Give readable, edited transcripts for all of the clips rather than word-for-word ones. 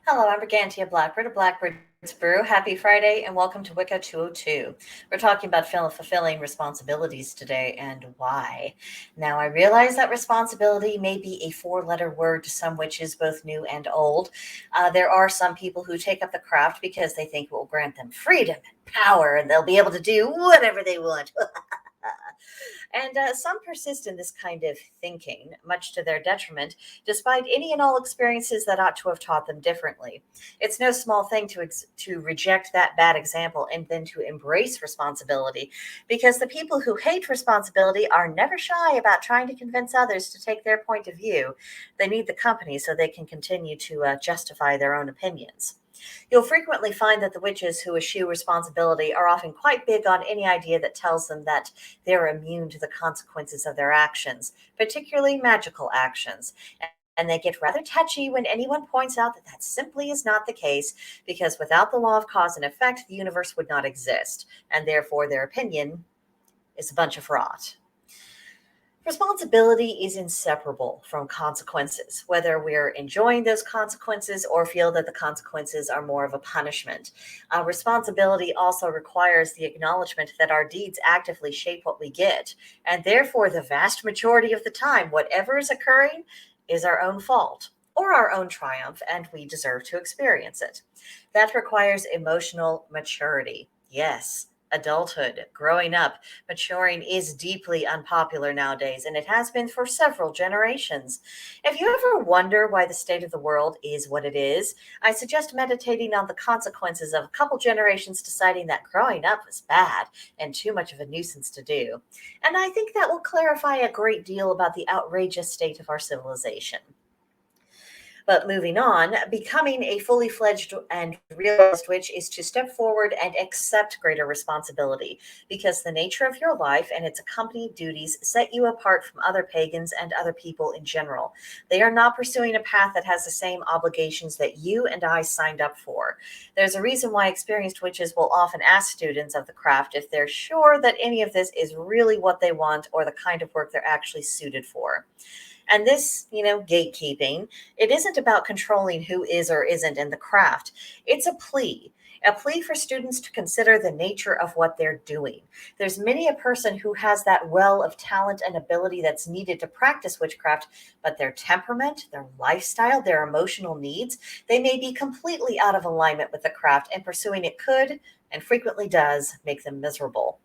Hello, I'm Brigantia Blackbird of Blackbird's Brew. Happy Friday and welcome to Wicca 202. We're talking about fulfilling responsibilities today and why. Now, I realize that responsibility may be a four-letter word to some witches, both new and old. There are some people who take up the craft because they think it will grant them freedom and power and they'll be able to do whatever they want. And some persist in this kind of thinking, much to their detriment, despite any and all experiences that ought to have taught them differently. It's no small thing to reject that bad example and then to embrace responsibility, because the people who hate responsibility are never shy about trying to convince others to take their point of view. They need the company so they can continue to justify their own opinions. You'll frequently find that the witches who eschew responsibility are often quite big on any idea that tells them that they're immune to the consequences of their actions, particularly magical actions. And they get rather touchy when anyone points out that simply is not the case, because without the law of cause and effect, the universe would not exist, and therefore their opinion is a bunch of rot. Responsibility is inseparable from consequences, whether we're enjoying those consequences or feel that the consequences are more of a punishment. Responsibility also requires the acknowledgement that our deeds actively shape what we get, and therefore the vast majority of the time, whatever is occurring is our own fault or our own triumph, and we deserve to experience it. That requires emotional maturity. Yes. Adulthood, growing up, maturing is deeply unpopular nowadays, and it has been for several generations. If you ever wonder why the state of the world is what it is, I suggest meditating on the consequences of a couple generations deciding that growing up was bad and too much of a nuisance to do. And I think that will clarify a great deal about the outrageous state of our civilization. But moving on, becoming a fully fledged and realized witch is to step forward and accept greater responsibility, because the nature of your life and its accompanying duties set you apart from other pagans and other people in general. They are not pursuing a path that has the same obligations that you and I signed up for. There's a reason why experienced witches will often ask students of the craft if they're sure that any of this is really what they want or the kind of work they're actually suited for. And this, gatekeeping, it isn't about controlling who is or isn't in the craft. It's a plea for students to consider the nature of what they're doing. There's many a person who has that well of talent and ability that's needed to practice witchcraft, but their temperament, their lifestyle, their emotional needs, they may be completely out of alignment with the craft, and pursuing it could, and frequently does, make them miserable.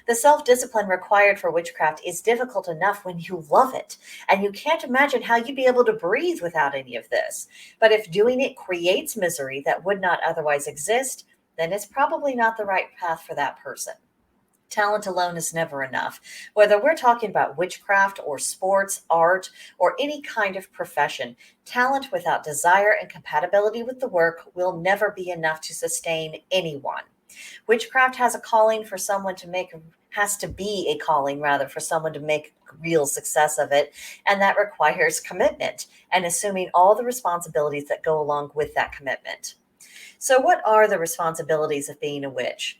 The self-discipline required for witchcraft is difficult enough when you love it, and you can't imagine how you'd be able to breathe without any of this. But if doing it creates misery that would not otherwise exist, then it's probably not the right path for that person. Talent alone is never enough. Whether we're talking about witchcraft or sports, art, or any kind of profession, talent without desire and compatibility with the work will never be enough to sustain anyone. Witchcraft has to be a calling rather for someone to make real success of it, and that requires commitment and assuming all the responsibilities that go along with that commitment. So what are the responsibilities of being a witch?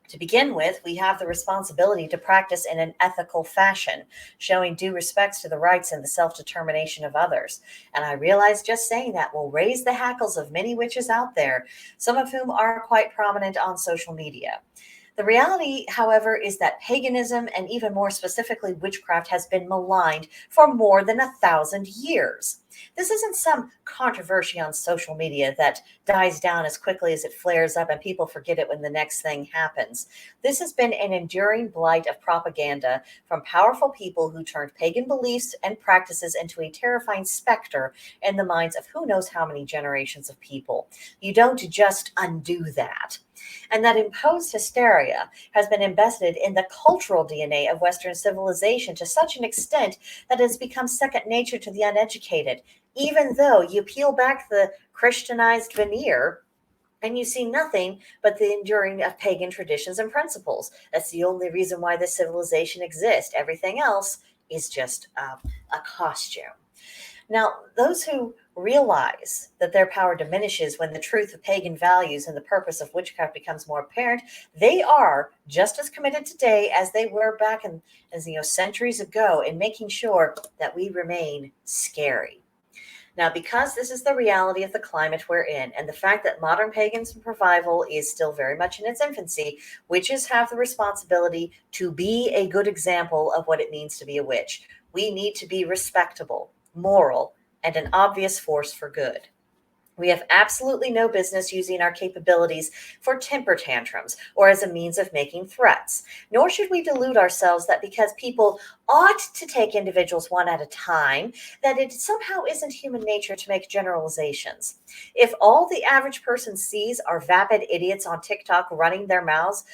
To begin with, we have the responsibility to practice in an ethical fashion, showing due respects to the rights and the self-determination of others. And I realize just saying that will raise the hackles of many witches out there, some of whom are quite prominent on social media. The reality, however, is that paganism, and even more specifically witchcraft, has been maligned for more than 1,000 years. This isn't some controversy on social media that dies down as quickly as it flares up and people forget it when the next thing happens. This has been an enduring blight of propaganda from powerful people who turned pagan beliefs and practices into a terrifying specter in the minds of who knows how many generations of people. You don't just undo that. And that imposed hysteria has been embedded in the cultural DNA of Western civilization to such an extent that it has become second nature to the uneducated, even though you peel back the Christianized veneer and you see nothing but the enduring of pagan traditions and principles. That's the only reason why this civilization exists. Everything else is just a costume. Now, those who realize that their power diminishes when the truth of pagan values and the purpose of witchcraft becomes more apparent, they are just as committed today as they were back centuries ago in making sure that we remain scary. Now, because this is the reality of the climate we're in, and the fact that modern paganism revival is still very much in its infancy, witches have the responsibility to be a good example of what it means to be a witch. We need to be respectable, moral, and an obvious force for good. We have absolutely no business using our capabilities for temper tantrums or as a means of making threats. Nor should we delude ourselves that because people ought to take individuals one at a time, that it somehow isn't human nature to make generalizations. If all the average person sees are vapid idiots on TikTok running their mouths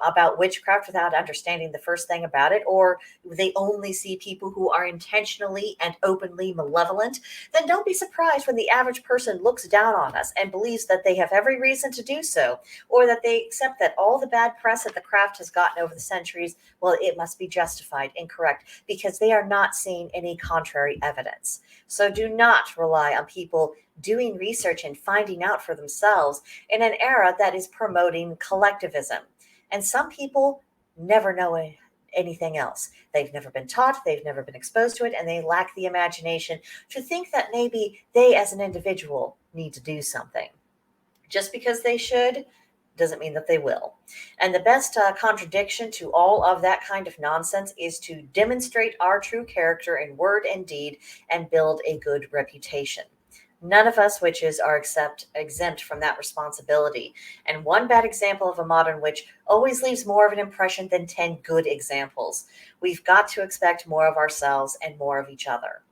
about witchcraft without understanding the first thing about it, or they only see people who are intentionally and openly malevolent, then don't be surprised when the average person looks down on us and believes that they have every reason to do so, or that they accept that all the bad press that the craft has gotten over the centuries, well, it must be justified and correct because they are not seeing any contrary evidence. So do not rely on people doing research and finding out for themselves in an era that is promoting collectivism. And some people never know anything else. They've never been taught, they've never been exposed to it, and they lack the imagination to think that maybe they as an individual need to do something. Just because they should doesn't mean that they will. And the best contradiction to all of that kind of nonsense is to demonstrate our true character in word and deed and build a good reputation. None of us witches are exempt from that responsibility. And one bad example of a modern witch always leaves more of an impression than 10 good examples. We've got to expect more of ourselves and more of each other.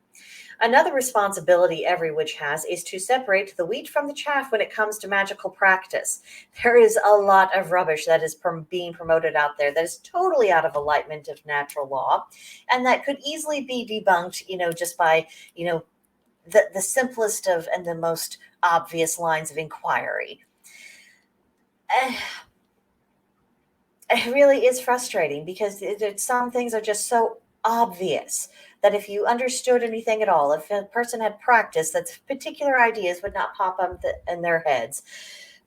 Another responsibility every witch has is to separate the wheat from the chaff when it comes to magical practice. There is a lot of rubbish that is being promoted out there that is totally out of alignment of natural law, and that could easily be debunked, just by, the simplest of and the most obvious lines of inquiry. It really is frustrating because some things are just so obvious that if you understood anything at all, if a person had practiced, that particular ideas would not pop up in their heads.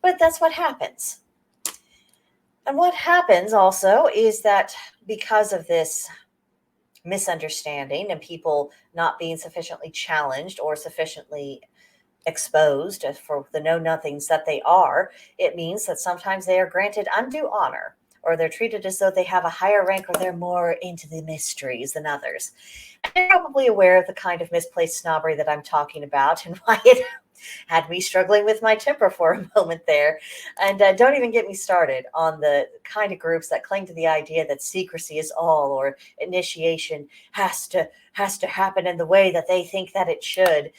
But that's what happens. And what happens also is that because of this misunderstanding and people not being sufficiently challenged or sufficiently exposed for the know-nothings that they are, it means that sometimes they are granted undue honor, or they're treated as though they have a higher rank or they're more into the mysteries than others. And you're probably aware of the kind of misplaced snobbery that I'm talking about and why it had me struggling with my temper for a moment there. And don't even get me started on the kind of groups that cling to the idea that secrecy is all, or initiation has to happen in the way that they think that it should,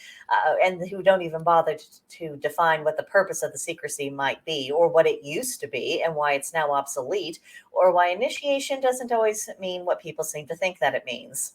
and who don't even bother to define what the purpose of the secrecy might be, or what it used to be and why it's now obsolete, or why initiation doesn't always mean what people seem to think that it means.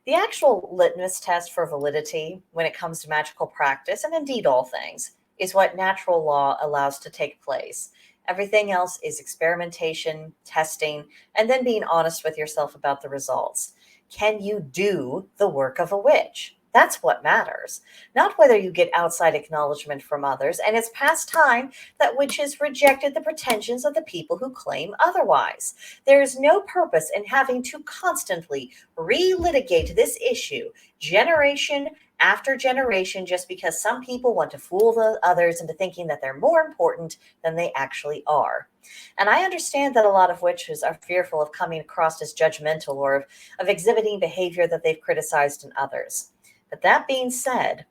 The actual litmus test for validity when it comes to magical practice, and indeed all things, is what natural law allows to take place. Everything else is experimentation, testing, and then being honest with yourself about the results. Can you do the work of a witch? That's what matters, not whether you get outside acknowledgement from others. And it's past time that witches rejected the pretensions of the people who claim otherwise. There is no purpose in having to constantly relitigate this issue generation after generation just because some people want to fool the others into thinking that they're more important than they actually are. And I understand that a lot of witches are fearful of coming across as judgmental or of exhibiting behavior that they've criticized in others. But that being said,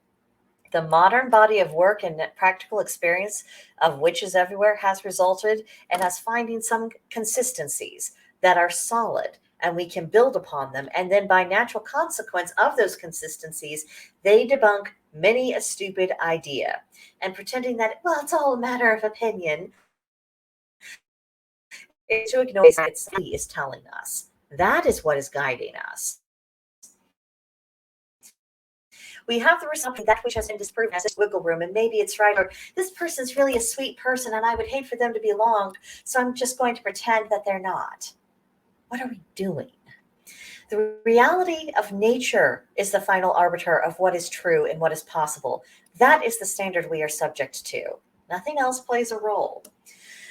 the modern body of work and practical experience of witches everywhere has resulted in us finding some consistencies that are solid, and we can build upon them. And then by natural consequence of those consistencies, they debunk many a stupid idea. And pretending that, well, it's all a matter of opinion, is to ignore what it is telling us. That is what is guiding us. We have the result that which has been disproven as this wiggle room, and maybe it's right, or this person's really a sweet person and I would hate for them to be belong, so I'm just going to pretend that they're not. What are we doing? The reality of nature is the final arbiter of what is true and what is possible. That is the standard we are subject to. Nothing else plays a role.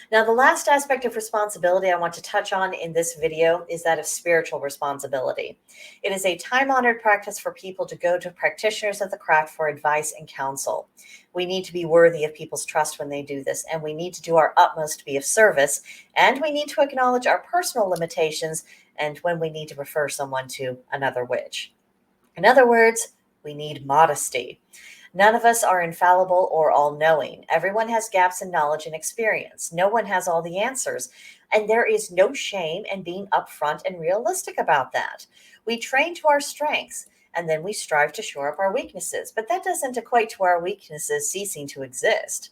Now, the last aspect of responsibility I want to touch on in this video is that of spiritual responsibility. It is a time-honored practice for people to go to practitioners of the craft for advice and counsel. We need to be worthy of people's trust when they do this, and we need to do our utmost to be of service, and we need to acknowledge our personal limitations and when we need to refer someone to another witch. In other words, we need modesty. None of us are infallible or all-knowing. Everyone has gaps in knowledge and experience. No one has all the answers, and there is no shame in being upfront and realistic about that. We train to our strengths, and then we strive to shore up our weaknesses, but that doesn't equate to our weaknesses ceasing to exist.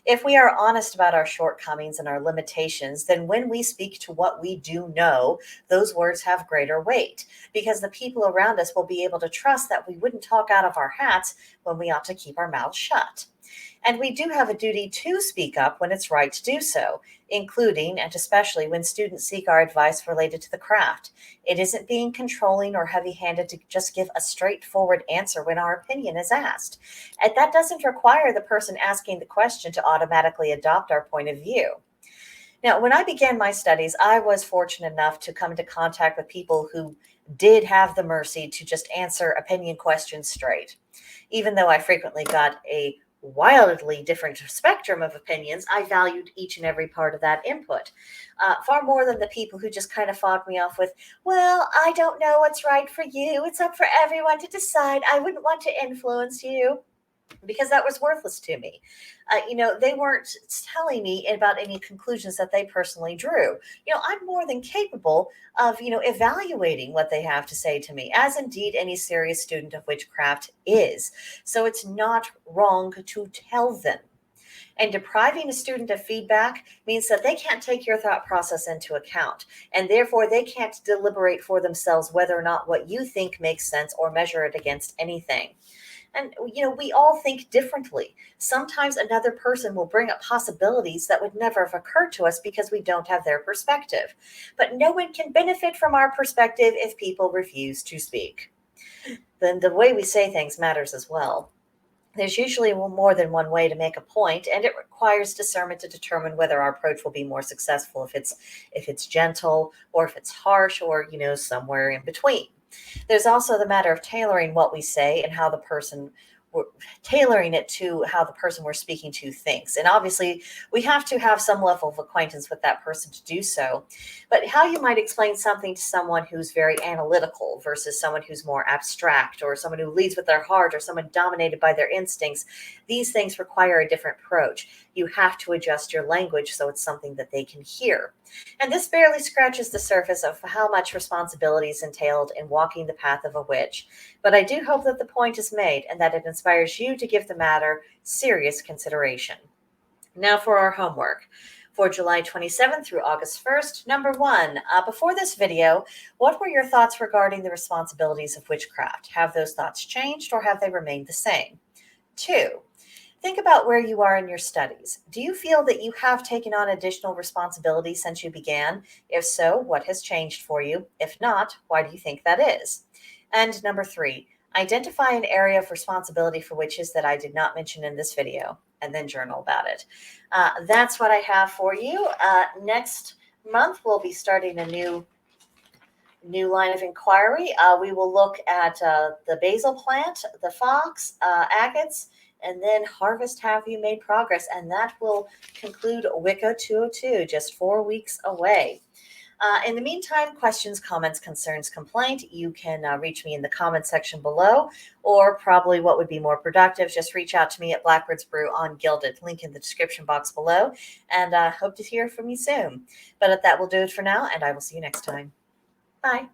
If we are honest about our shortcomings and our limitations, then when we speak to what we do know, those words have greater weight because the people around us will be able to trust that we wouldn't talk out of our hats when we ought to keep our mouths shut. And we do have a duty to speak up when it's right to do so, including and especially when students seek our advice related to the craft. It isn't being controlling or heavy-handed to just give a straightforward answer when our opinion is asked. And that doesn't require the person asking the question to automatically adopt our point of view. Now, when I began my studies, I was fortunate enough to come into contact with people who did have the mercy to just answer opinion questions straight. Even though I frequently got a wildly different spectrum of opinions, I valued each and every part of that input, far more than the people who just kind of fought me off with, well, I don't know what's right for you. It's up for everyone to decide. I wouldn't want to influence you. Because that was worthless to me. They weren't telling me about any conclusions that they personally drew. I'm more than capable of, evaluating what they have to say to me, as indeed any serious student of witchcraft is. So it's not wrong to tell them. And depriving a student of feedback means that they can't take your thought process into account, and therefore they can't deliberate for themselves whether or not what you think makes sense or measure it against anything. And, we all think differently. Sometimes another person will bring up possibilities that would never have occurred to us because we don't have their perspective. But no one can benefit from our perspective if people refuse to speak. Then the way we say things matters as well. There's usually more than one way to make a point, and it requires discernment to determine whether our approach will be more successful if it's gentle or if it's harsh or, somewhere in between. There's also the matter of tailoring what we say and how the person tailoring it to how the person we're speaking to thinks. And obviously, we have to have some level of acquaintance with that person to do so. But how you might explain something to someone who's very analytical versus someone who's more abstract, or someone who leads with their heart, or someone dominated by their instincts, these things require a different approach. You have to adjust your language so it's something that they can hear. And this barely scratches the surface of how much responsibility is entailed in walking the path of a witch. But I do hope that the point is made and that it inspires you to give the matter serious consideration. Now for our homework. For July 27th through August 1st, number 1, before this video, what were your thoughts regarding the responsibilities of witchcraft? Have those thoughts changed or have they remained the same? 2, think about where you are in your studies. Do you feel that you have taken on additional responsibility since you began? If so, what has changed for you? If not, why do you think that is? And number 3, identify an area of responsibility for witches that I did not mention in this video, and then journal about it. That's what I have for you. Next month, we'll be starting a new line of inquiry. We will look at the basil plant, the fox, agates, and then harvest have you made progress. And that will conclude Wicca 202, just 4 weeks away. In the meantime, questions, comments, concerns, complaint, you can reach me in the comment section below, or probably what would be more productive, just reach out to me at Blackbird's Brew on Gilded, link in the description box below, and hope to hear from you soon. But that will do it for now, and I will see you next time. Bye.